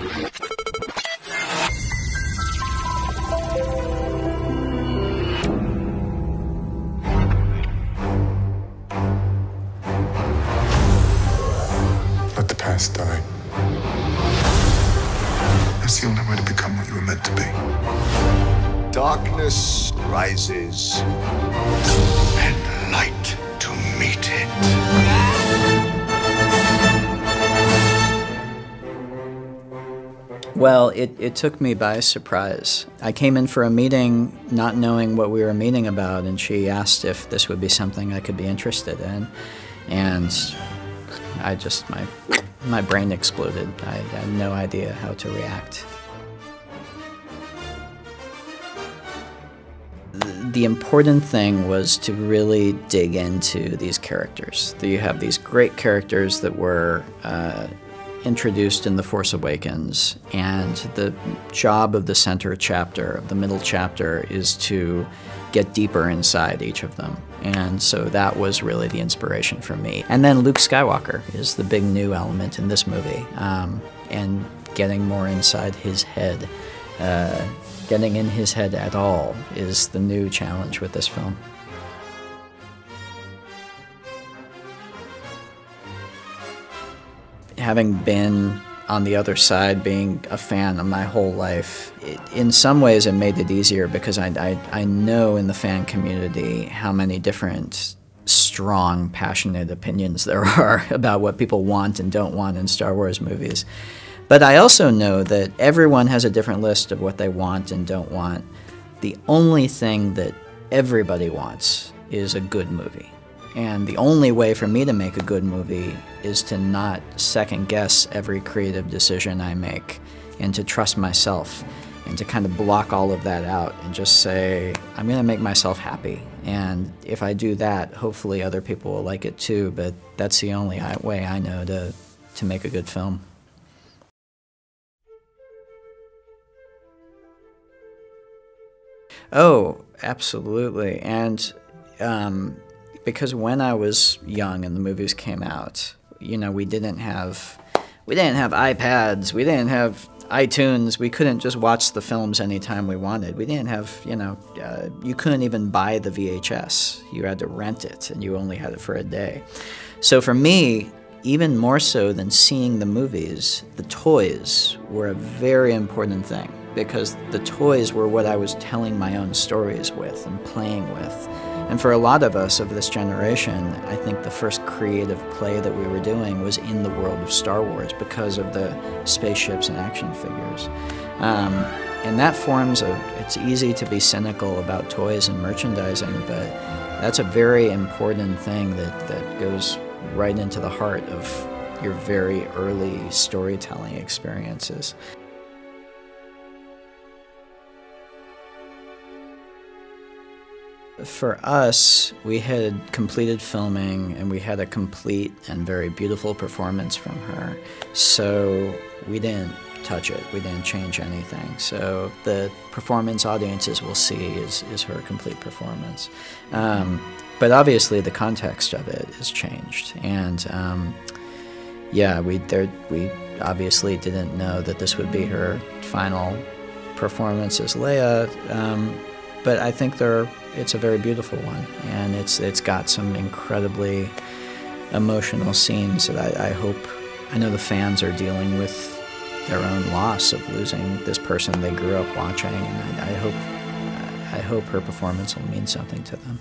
Let the past die. That's the only way to become what you were meant to be. Darkness rises, and light to meet it. Well, it took me by surprise. I came in for a meeting not knowing what we were meeting about, and she asked if this would be something I could be interested in. And I just, my brain exploded. I had no idea how to react. The important thing was to really dig into these characters. You have these great characters that were introduced in The Force Awakens, and the job of the center chapter, of the middle chapter, is to get deeper inside each of them. And so that was really the inspiration for me. And then Luke Skywalker is the big new element in this movie, and getting more inside his head. Getting in his head at all is the new challenge with this film. Having been on the other side, being a fan of my whole life, in some ways it made it easier because I know in the fan community how many different strong, passionate opinions there are about what people want and don't want in Star Wars movies. But I also know that everyone has a different list of what they want and don't want. The only thing that everybody wants is a good movie. And the only way for me to make a good movie is to not second-guess every creative decision I make, and to trust myself, and to kind of block all of that out and just say, I'm going to make myself happy. And if I do that, hopefully other people will like it too, but that's the only way I know to make a good film. Oh, absolutely. And because when I was young and the movies came out, you know, we didn't have iPads, we didn't have iTunes, we couldn't just watch the films anytime we wanted. We didn't have, you know, you couldn't even buy the VHS. You had to rent it, and you only had it for a day. So for me, even more so than seeing the movies, the toys were a very important thing, because the toys were what I was telling my own stories with and playing with. And for a lot of us of this generation, I think the first creative play that we were doing was in the world of Star Wars because of the spaceships and action figures. And that forms it's easy to be cynical about toys and merchandising, but that's a very important thing that goes right into the heart of your very early storytelling experiences. For us, we had completed filming, and we had a complete and very beautiful performance from her. So we didn't touch it. We didn't change anything. So the performance audiences will see is her complete performance. But obviously the context of it has changed. And yeah, we obviously didn't know that this would be her final performance as Leia. But I think it's a very beautiful one, and it's got some incredibly emotional scenes that I know the fans are dealing with their own loss of losing this person they grew up watching, and I hope her performance will mean something to them.